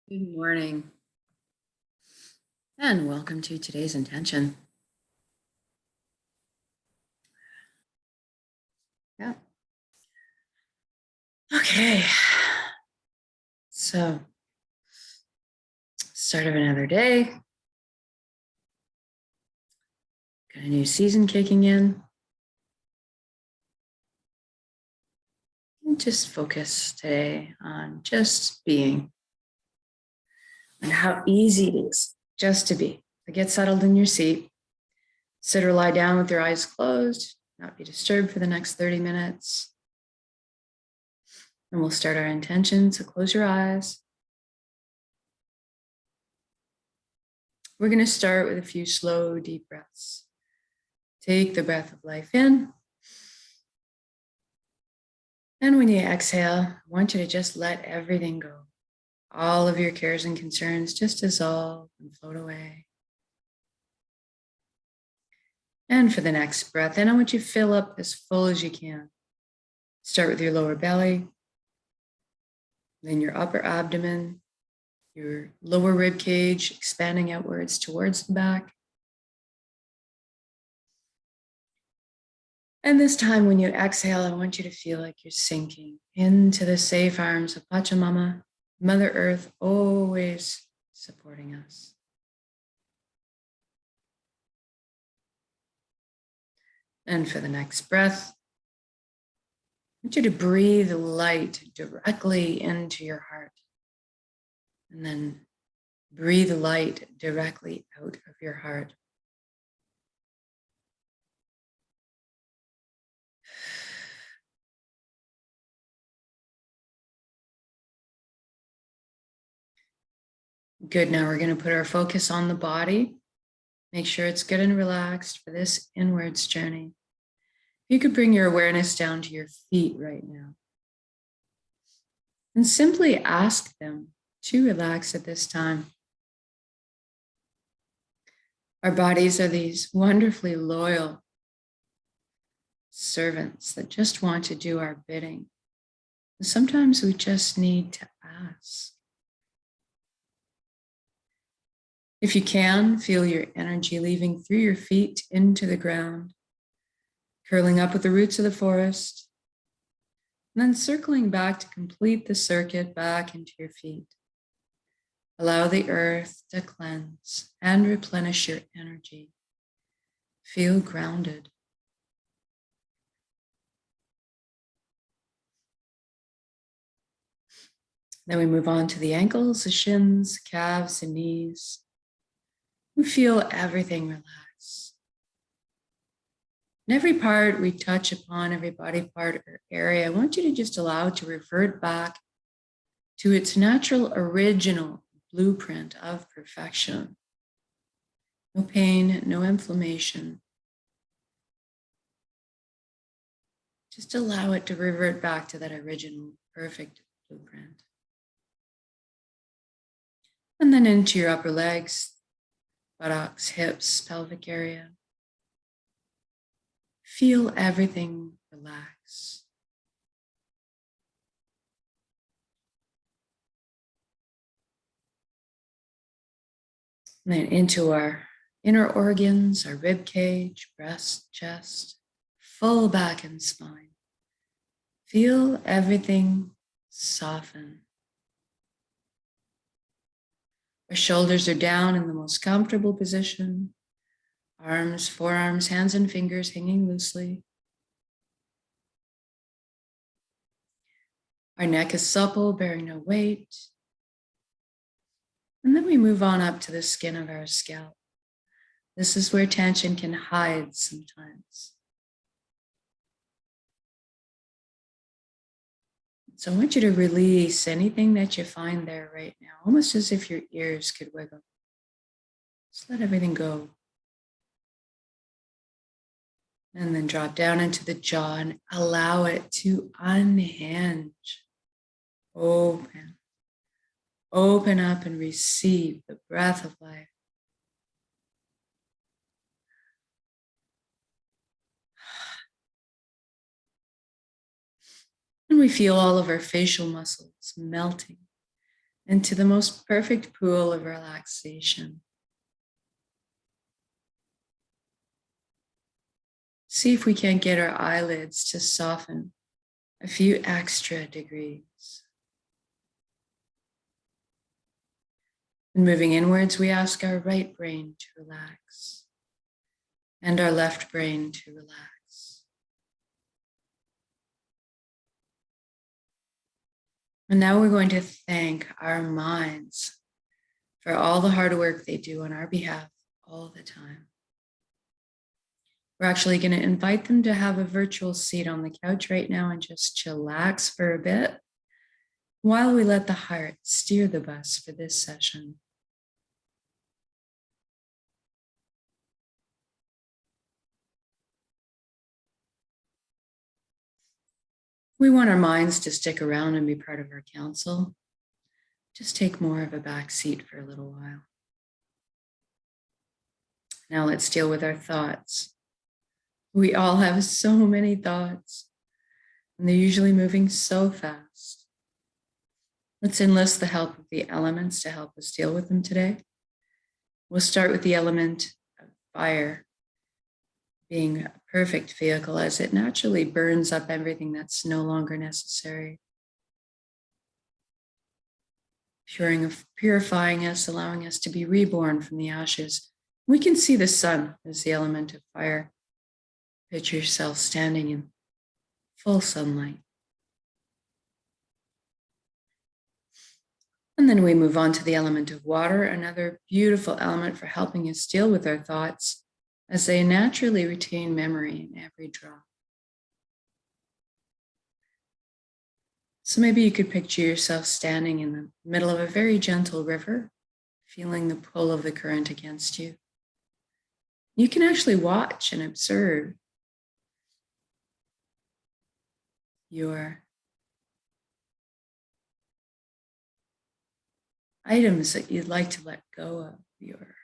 Good morning, and welcome to today's intention. Yeah. Okay. So, start of another day. Got a new season kicking in. And just focus today on just being and how easy it is just to be. So get settled in your seat. Sit or lie down with your eyes closed, not be disturbed for the next 30 minutes. And we'll start our intention. So close your eyes. We're going to start with a few slow, deep breaths. Take the breath of life in. And when you exhale, I want you to just let everything go. All of your cares and concerns just dissolve and float away. And for the next breath in, I want you to fill up as full as you can. Start with your lower belly, then your upper abdomen, your lower rib cage expanding outwards towards the back. And this time when you exhale, I want you to feel like you're sinking into the safe arms of Pachamama, Mother Earth, always supporting us. And for the next breath, I want you to breathe light directly into your heart. And then breathe light directly out of your heart. Good. Now we're going to put our focus on the body. Make sure it's good and relaxed for this inwards journey. You could bring your awareness down to your feet right now. And simply ask them to relax at this time. Our bodies are these wonderfully loyal servants that just want to do our bidding. And sometimes we just need to ask. If you can, feel your energy leaving through your feet into the ground, curling up with the roots of the forest, and then circling back to complete the circuit back into your feet. Allow the earth to cleanse and replenish your energy. Feel grounded. Then we move on to the ankles, the shins, calves, and knees. We feel everything relax. And every part we touch upon, every body part or area, I want you to just allow it to revert back to its natural original blueprint of perfection. No pain, no inflammation. Just allow it to revert back to that original perfect blueprint. And then into your upper legs, buttocks, hips, pelvic area. Feel everything relax. And then into our inner organs, our rib cage, breast, chest, full back and spine. Feel everything soften. Our shoulders are down in the most comfortable position. Arms, forearms, hands, and fingers hanging loosely. Our neck is supple, bearing no weight. And then we move on up to the skin of our scalp. This is where tension can hide sometimes. So I want you to release anything that you find there right now, almost as if your ears could wiggle. Just let everything go. And then drop down into the jaw and allow it to unhinge. Open. Open up and receive the breath of life. And we feel all of our facial muscles melting into the most perfect pool of relaxation. See if we can't get our eyelids to soften a few extra degrees. And moving inwards, we ask our right brain to relax and our left brain to relax. And now we're going to thank our minds for all the hard work they do on our behalf all the time. We're actually going to invite them to have a virtual seat on the couch right now and just chillax for a bit while we let the heart steer the bus for this session. We want our minds to stick around and be part of our council. Just take more of a back seat for a little while. Now let's deal with our thoughts. We all have so many thoughts, and they're usually moving so fast. Let's enlist the help of the elements to help us deal with them today. We'll start with the element of fire being a perfect vehicle as it naturally burns up everything that's no longer necessary. Purifying us, allowing us to be reborn from the ashes. We can see the sun as the element of fire. Picture yourself standing in full sunlight. And then we move on to the element of water, another beautiful element for helping us deal with our thoughts as they naturally retain memory in every drop. So maybe you could picture yourself standing in the middle of a very gentle river, feeling the pull of the current against you. You can actually watch and observe your items that you'd like to let go of, your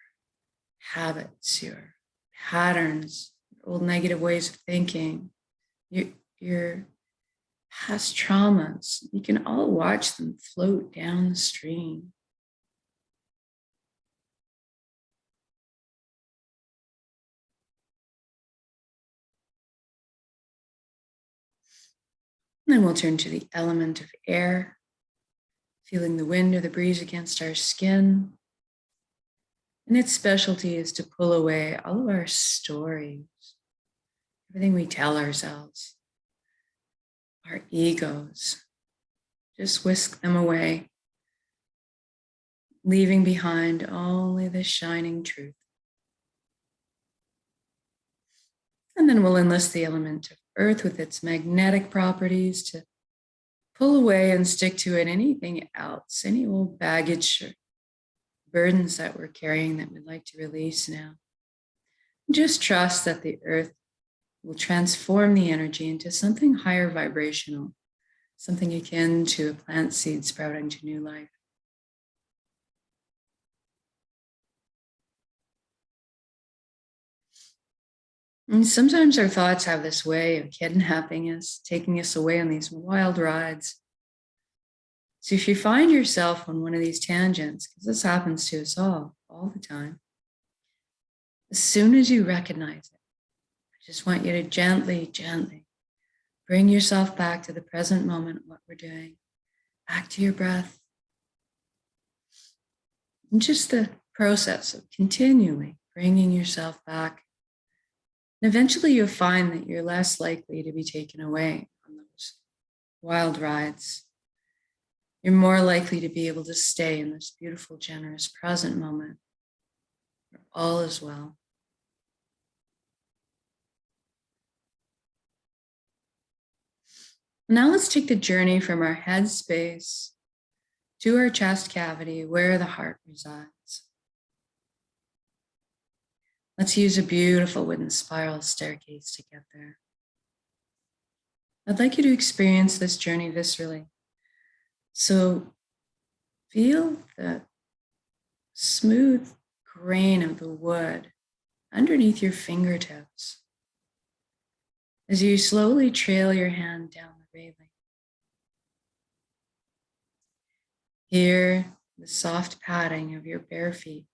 habits, your patterns, your old negative ways of thinking, your past traumas. You can all watch them float down the stream. And then we'll turn to the element of air, feeling the wind or the breeze against our skin. And its specialty is to pull away all of our stories, everything we tell ourselves, our egos. Just whisk them away, leaving behind only the shining truth. And then we'll enlist the element of earth with its magnetic properties to pull away and stick to it anything else, any old baggage or burdens that we're carrying that we'd like to release now. Just trust that the earth will transform the energy into something higher vibrational, something akin to a plant seed sprouting to new life. And sometimes our thoughts have this way of kidnapping us, taking us away on these wild rides. So if you find yourself on one of these tangents, because this happens to us all the time, as soon as you recognize it, I just want you to gently bring yourself back to the present moment, what we're doing, back to your breath. And just the process of continually bringing yourself back. And eventually you'll find that you're less likely to be taken away on those wild rides. You're more likely to be able to stay in this beautiful, generous present moment where all is well. Now let's take the journey from our head space to our chest cavity where the heart resides. Let's use a beautiful wooden spiral staircase to get there. I'd like you to experience this journey viscerally. So feel the smooth grain of the wood underneath your fingertips as you slowly trail your hand down the railing. Here, the soft padding of your bare feet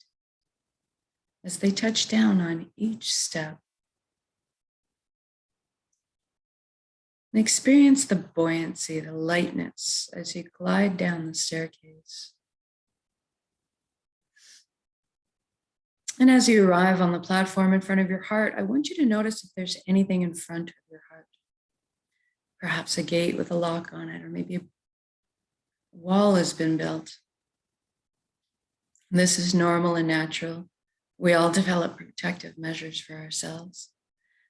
as they touch down on each step. And experience the buoyancy, the lightness as you glide down the staircase. And as you arrive on the platform in front of your heart, I want you to notice if there's anything in front of your heart. Perhaps a gate with a lock on it, or maybe a wall has been built. This is normal and natural. We all develop protective measures for ourselves.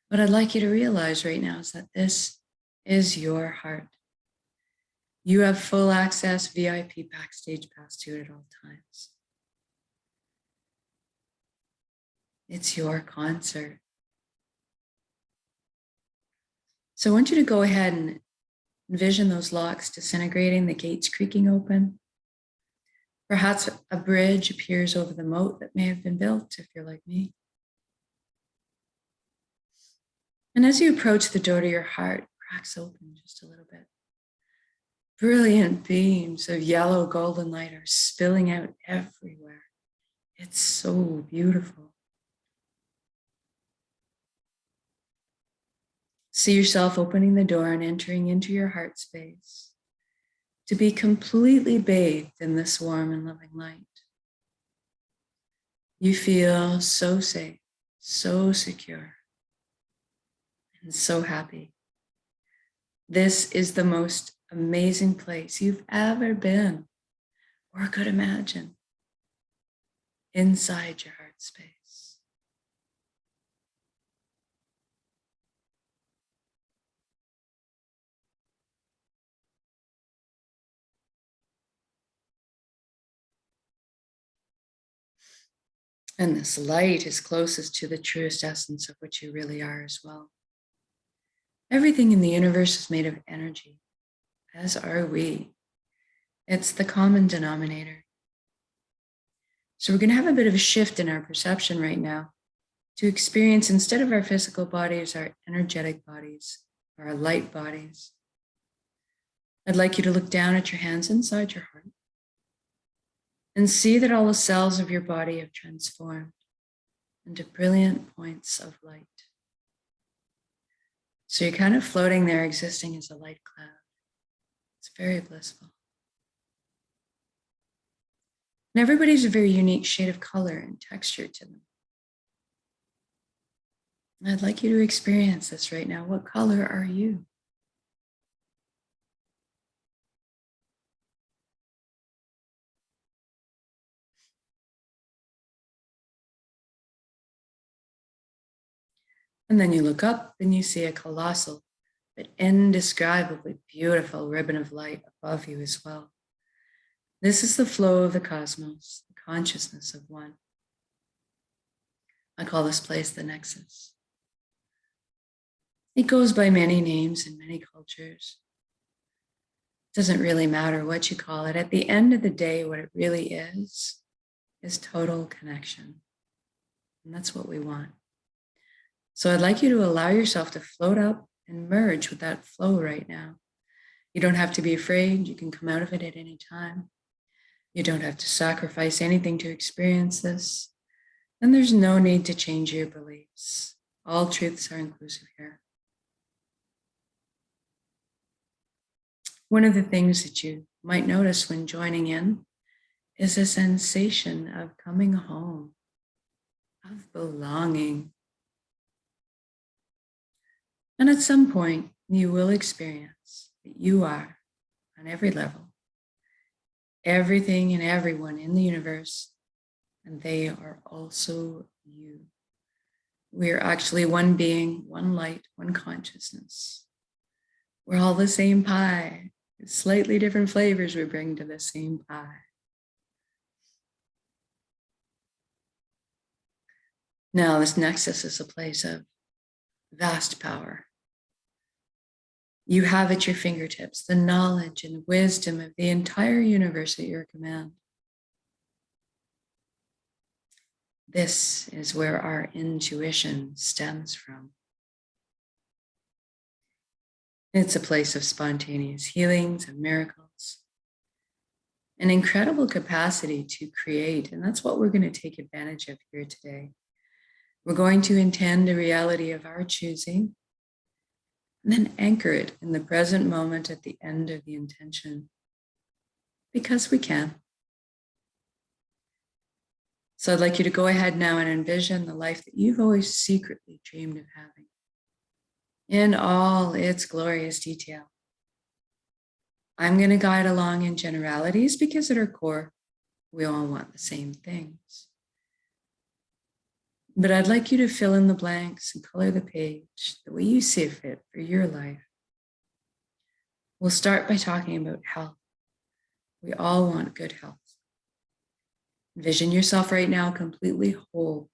What I'd like you to realize right now is that this is your heart. You have full access, VIP backstage pass to it at all times. It's your concert. So I want you to go ahead and envision those locks disintegrating, the gates creaking open. Perhaps a bridge appears over the moat that may have been built, if you're like me. And as you approach the door to your heart, it cracks open just a little bit. Brilliant beams of yellow golden light are spilling out everywhere. It's so beautiful. See yourself opening the door and entering into your heart space to be completely bathed in this warm and loving light. You feel so safe, so secure, and so happy. This is the most amazing place you've ever been or could imagine inside your heart space. And this light is closest to the truest essence of what you really are as well. Everything in the universe is made of energy, as are we. It's the common denominator. So we're going to have a bit of a shift in our perception right now to experience, instead of our physical bodies, our energetic bodies, our light bodies. I'd like you to look down at your hands inside your heart and see that all the cells of your body have transformed into brilliant points of light. So you're kind of floating there, existing as a light cloud. It's very blissful. And everybody's a very unique shade of color and texture to them. And I'd like you to experience this right now. What color are you? And then you look up and you see a colossal but indescribably beautiful ribbon of light above you as well. This is the flow of the cosmos, the consciousness of one. I call this place the Nexus. It goes by many names in many cultures. It doesn't really matter what you call it. At the end of the day, what it really is total connection. And that's what we want. So I'd like you to allow yourself to float up and merge with that flow right now. You don't have to be afraid. You can come out of it at any time. You don't have to sacrifice anything to experience this. And there's no need to change your beliefs. All truths are inclusive here. One of the things that you might notice when joining in is a sensation of coming home, of belonging. And at some point, you will experience that you are, on every level, everything and everyone in the universe, and they are also you. We are actually one being, one light, one consciousness. We're all the same pie, slightly different flavors we bring to the same pie. Now, this nexus is a place of vast power. You have at your fingertips the knowledge and wisdom of the entire universe at your command. This is where our intuition stems from. It's a place of spontaneous healings and miracles. an incredible capacity to create. And that's what we're going to take advantage of here today. We're going to intend a reality of our choosing and then anchor it in the present moment at the end of the intention, because we can. So I'd like you to go ahead now and envision the life that you've always secretly dreamed of having in all its glorious detail. I'm going to guide along in generalities because at our core, we all want the same things. But I'd like you to fill in the blanks and color the page the way you see fit for your life. We'll start by talking about health. We all want good health. Envision yourself right now completely whole,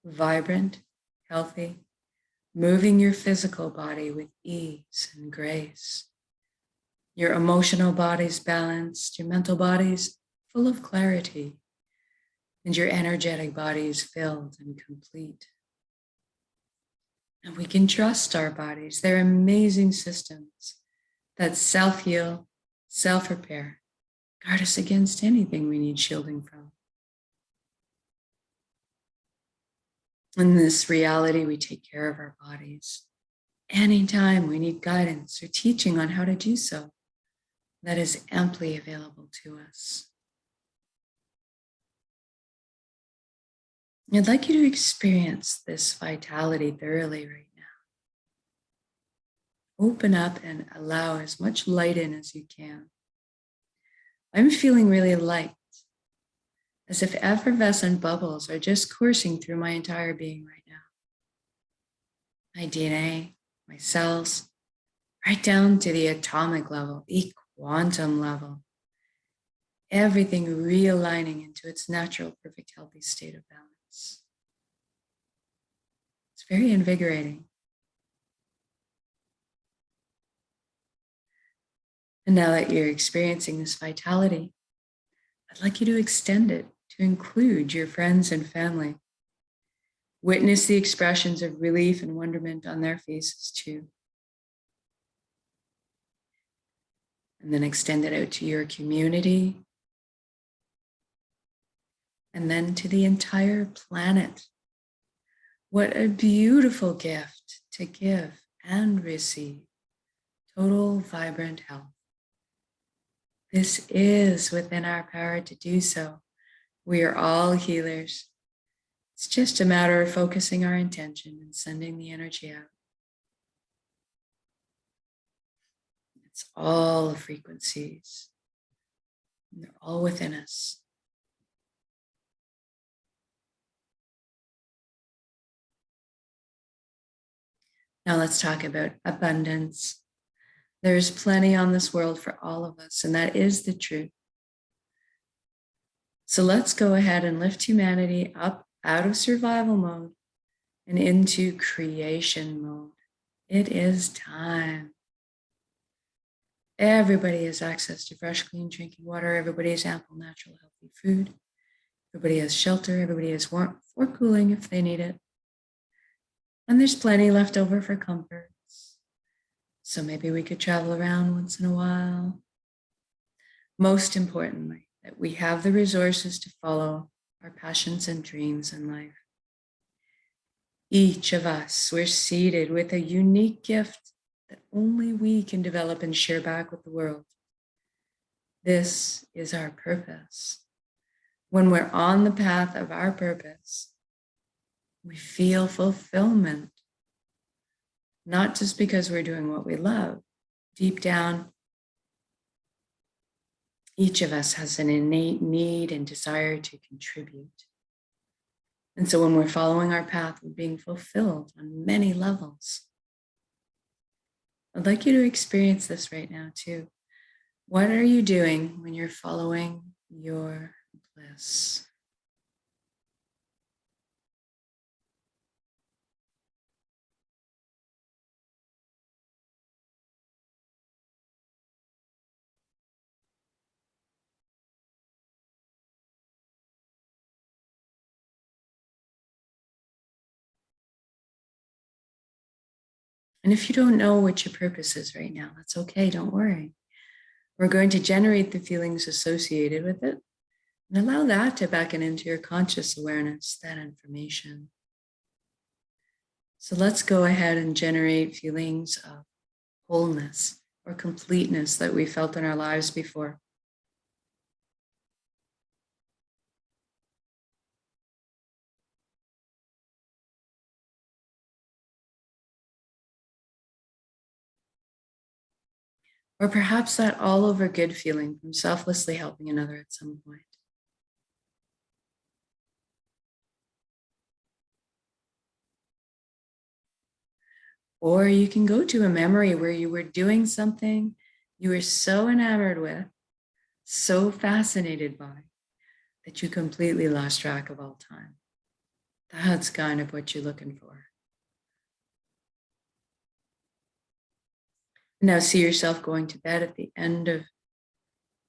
vibrant, healthy, moving your physical body with ease and grace. Your emotional body's balanced, your mental body's full of clarity, and your energetic body is filled and complete. And we can trust our bodies. They're amazing systems that self-heal, self-repair, guard us against anything we need shielding from. In this reality, we take care of our bodies. Anytime we need guidance or teaching on how to do so, that is amply available to us. I'd like you to experience this vitality thoroughly right now. Open up and allow as much light in as you can. I'm feeling really light, as if effervescent bubbles are just coursing through my entire being right now. My DNA, my cells, right down to the atomic level, the quantum level. Everything realigning into its natural, perfect, healthy state of balance. It's very invigorating. And now that you're experiencing this vitality, I'd like you to extend it to include your friends and family. Witness the expressions of relief and wonderment on their faces too. And then extend it out to your community. And then to the entire planet. What a beautiful gift to give and receive total, vibrant health. This is within our power to do so. We are all healers. It's just a matter of focusing our intention and sending the energy out. It's all the frequencies. And they're all within us. Now let's talk about abundance. There's plenty on this world for all of us, and that is the truth. So let's go ahead and lift humanity up out of survival mode and into creation mode. It is time. Everybody has access to fresh, clean drinking water. Everybody has ample, natural, healthy food. Everybody has shelter. Everybody has warmth or cooling if they need it. And there's plenty left over for comforts. So maybe we could travel around once in a while. Most importantly, that we have the resources to follow our passions and dreams in life. Each of us, we're seated with a unique gift that only we can develop and share back with the world. This is our purpose. When we're on the path of our purpose, we feel fulfillment. Not just because we're doing what we love. Deep down, each of us has an innate need and desire to contribute. And so when we're following our path, we're being fulfilled on many levels. I'd like you to experience this right now too. What are you doing when you're following your bliss? And if you don't know what your purpose is right now, that's okay, don't worry. We're going to generate the feelings associated with it and allow that to beckon into your conscious awareness, that information. So let's go ahead and generate feelings of wholeness or completeness that we felt in our lives before. Or perhaps that all over good feeling from selflessly helping another at some point. Or you can go to a memory where you were doing something you were so enamored with, so fascinated by, that you completely lost track of all time. That's kind of what you're looking for. Now see yourself going to bed at the end of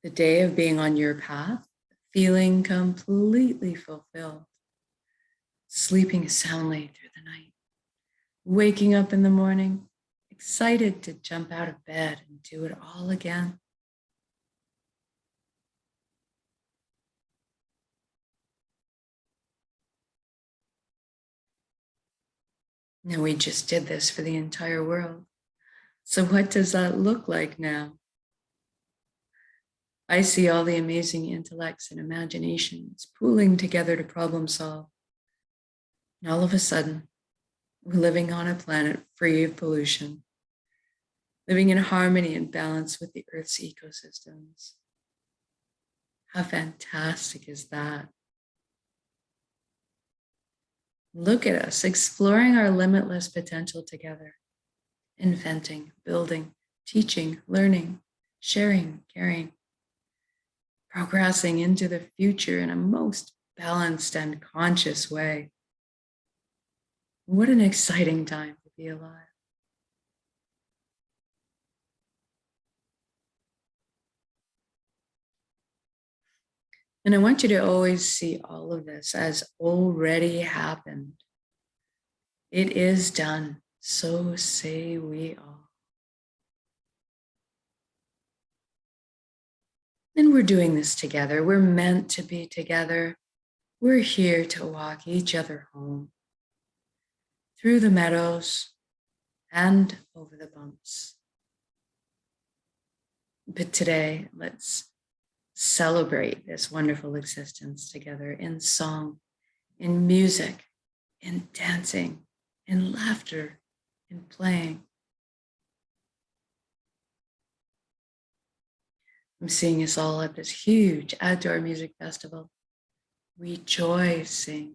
the day of being on your path, feeling completely fulfilled, sleeping soundly through the night, waking up in the morning, excited to jump out of bed and do it all again. Now we just did this for the entire world. So what does that look like now? I see all the amazing intellects and imaginations pooling together to problem solve. And all of a sudden, we're living on a planet free of pollution, living in harmony and balance with the Earth's ecosystems. How fantastic is that? Look at us exploring our limitless potential together, inventing, building, teaching, learning, sharing, caring, progressing into the future in a most balanced and conscious way. What an exciting time to be alive. And I want you to always see all of this as already happened. It is done, so say we all. And we're doing this together. We're meant to be together. We're here to walk each other home through the meadows and over the bumps. But today, let's celebrate this wonderful existence together in song, in music, in dancing, in laughter, in playing. I'm seeing us all at this huge outdoor music festival, rejoicing,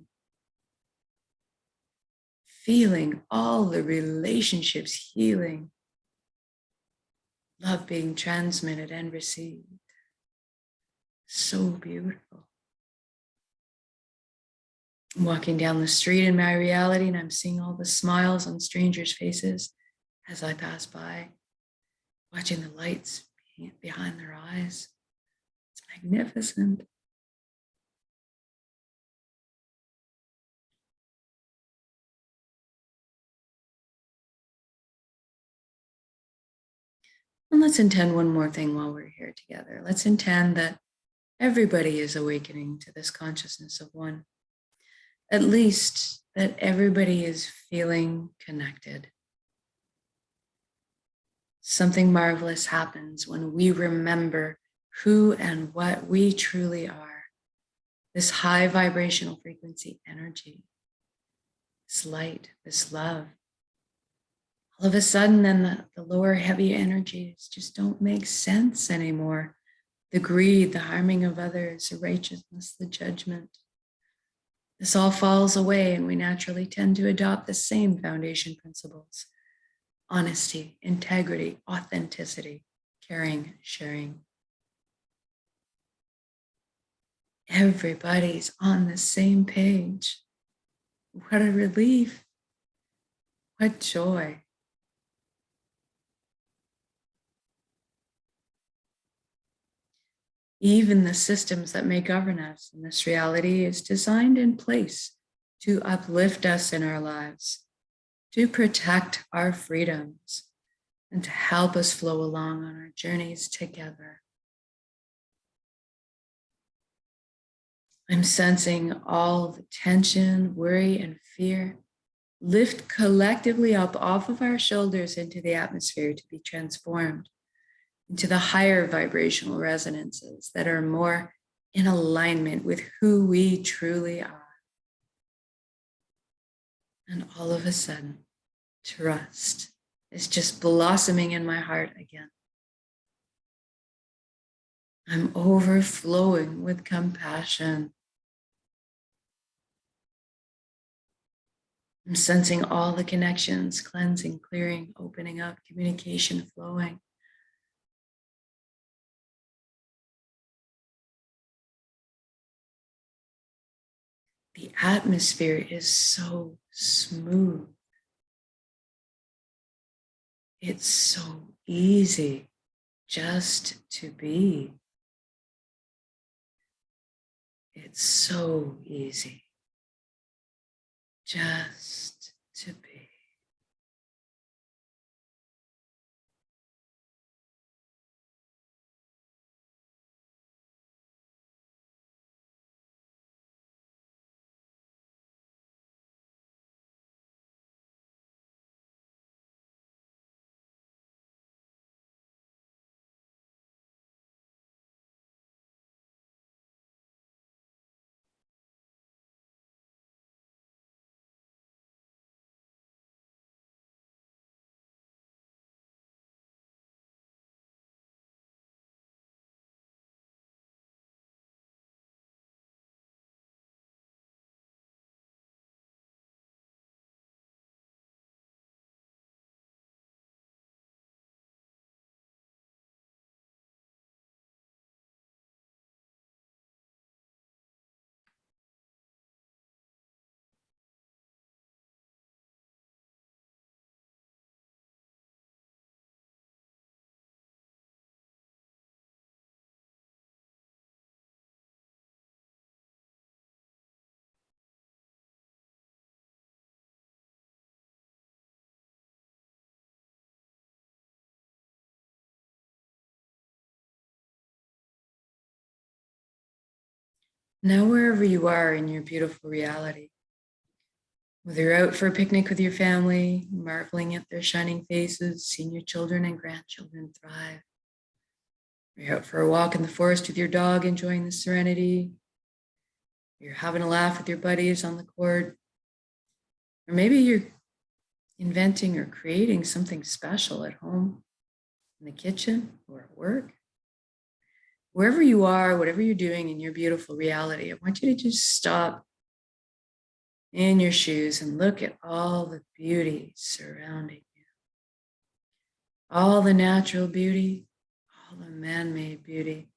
feeling all the relationships healing, love being transmitted and received. So beautiful. I'm walking down the street in my reality and I'm seeing all the smiles on strangers' faces as I pass by, watching the lights behind their eyes. It's magnificent. And let's intend one more thing while we're here together. Let's intend that everybody is awakening to this consciousness of one. At least that everybody is feeling connected. Something marvelous happens when we remember who and what we truly are. This high vibrational frequency energy, this light, this love. All of a sudden, then the lower heavy energies just don't make sense anymore. The greed, the harming of others, the righteousness, the judgment. This all falls away and we naturally tend to adopt the same foundation principles: honesty, integrity, authenticity, caring, sharing. Everybody's on the same page. What a relief. What joy. Even the systems that may govern us in this reality is designed in place to uplift us in our lives, to protect our freedoms, and to help us flow along on our journeys together. I'm sensing all the tension, worry, and fear lift collectively up off of our shoulders into the atmosphere to be transformed into the higher vibrational resonances that are more in alignment with who we truly are. And all of a sudden, trust is just blossoming in my heart again. I'm overflowing with compassion. I'm sensing all the connections, cleansing, clearing, opening up, communication flowing. The atmosphere is so smooth. It's so easy just to be. It's so easy just to be. Now, wherever you are in your beautiful reality, whether you're out for a picnic with your family, marveling at their shining faces, seeing your children and grandchildren thrive, or you're out for a walk in the forest with your dog, enjoying the serenity, you're having a laugh with your buddies on the court, or maybe you're inventing or creating something special at home, in the kitchen, or at work. Wherever you are, whatever you're doing in your beautiful reality, I want you to just stop in your shoes and look at all the beauty surrounding you. All the natural beauty, all the man-made beauty.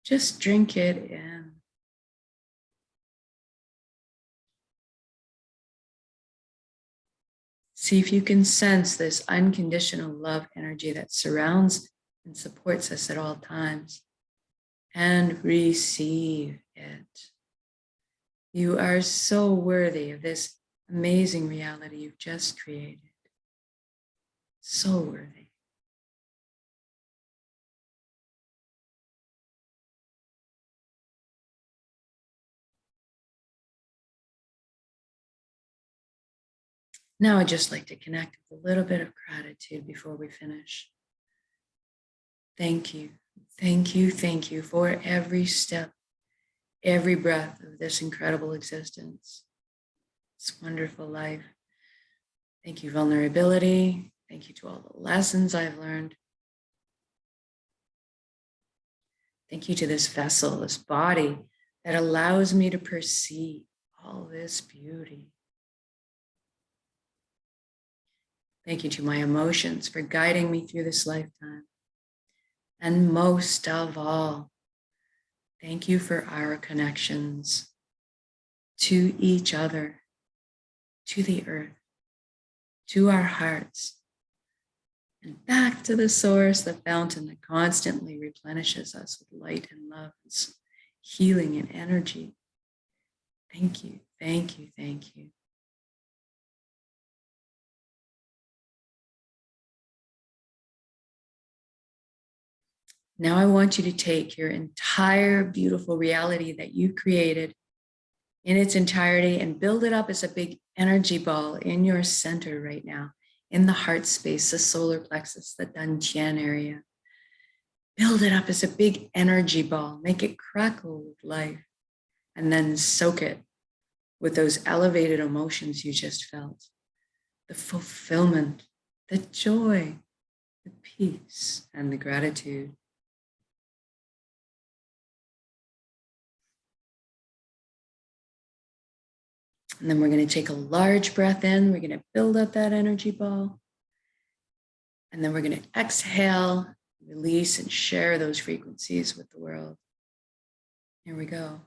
Just drink it in. See if you can sense this unconditional love energy that surrounds and supports us at all times. And receive it. You are so worthy of this amazing reality you've just created. So worthy. Now I'd just like to connect with a little bit of gratitude before we finish. Thank you, thank you, thank you for every step, every breath of this incredible existence, this wonderful life. Thank you, vulnerability. Thank you to all the lessons I've learned. Thank you to this vessel, this body that allows me to perceive all this beauty. Thank you to my emotions for guiding me through this lifetime. And most of all, thank you for our connections to each other, to the earth, to our hearts, and back to the source, the fountain that constantly replenishes us with light and love, and healing and energy. Thank you, thank you, thank you. Now I want you to take your entire beautiful reality that you created in its entirety and build it up as a big energy ball in your center right now, in the heart space, the solar plexus, the dantian area. Build it up as a big energy ball, make it crackle with life, and then soak it with those elevated emotions you just felt, the fulfillment, the joy, the peace, and the gratitude. And then we're going to take a large breath in. We're going to build up that energy ball. And then we're going to exhale, release, and share those frequencies with the world. Here we go.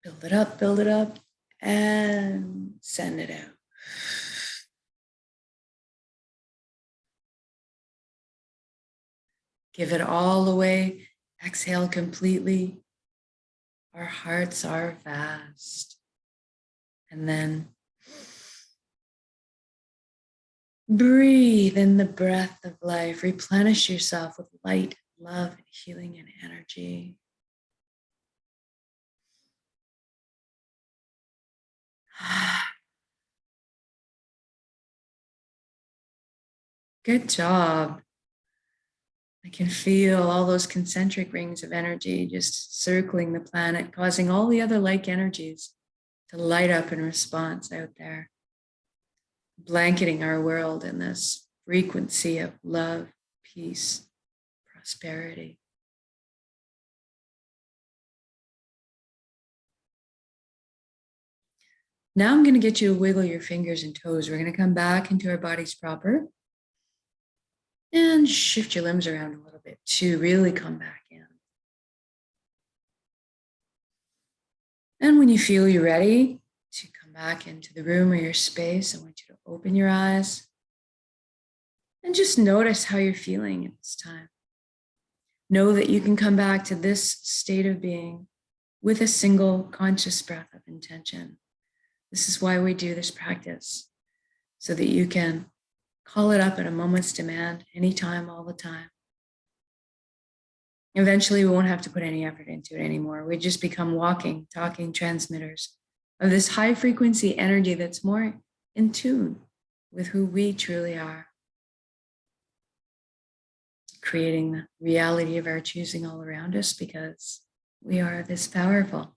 Build it up, and send it out. Give it all away. Exhale completely. Our hearts are vast. And then breathe in the breath of life. Replenish yourself with light, love, and healing and energy. Good job. I can feel all those concentric rings of energy just circling the planet, causing all the other like energies to light up in response out there, blanketing our world in this frequency of love, peace, prosperity. Now I'm going to get you to wiggle your fingers and toes. We're going to come back into our bodies proper and shift your limbs around a little bit to really come back in. And when you feel you're ready to come back into the room or your space, I want you to open your eyes and just notice how you're feeling at this time. Know that you can come back to this state of being with a single conscious breath of intention. This is why we do this practice, so that you can call it up at a moment's demand, anytime, all the time. Eventually, we won't have to put any effort into it anymore. We just become walking, talking transmitters of this high frequency energy that's more in tune with who we truly are, creating the reality of our choosing all around us, because we are this powerful.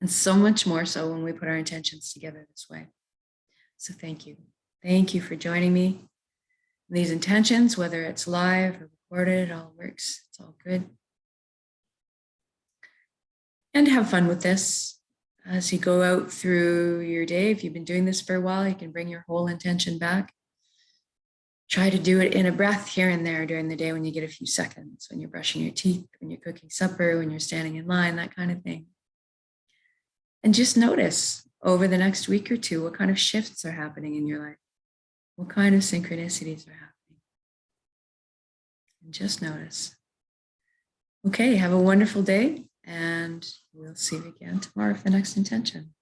And so much more so when we put our intentions together this way. So thank you. Thank you for joining me. These intentions, whether it's live or recorded, it all works. It's all good. And have fun with this as you go out through your day. If you've been doing this for a while, you can bring your whole intention back. Try to do it in a breath here and there during the day when you get a few seconds, when you're brushing your teeth, when you're cooking supper, when you're standing in line, that kind of thing. And just notice over the next week or two what kind of shifts are happening in your life. What kind of synchronicities are happening? And just notice. Okay, have a wonderful day, and we'll see you again tomorrow for the next intention.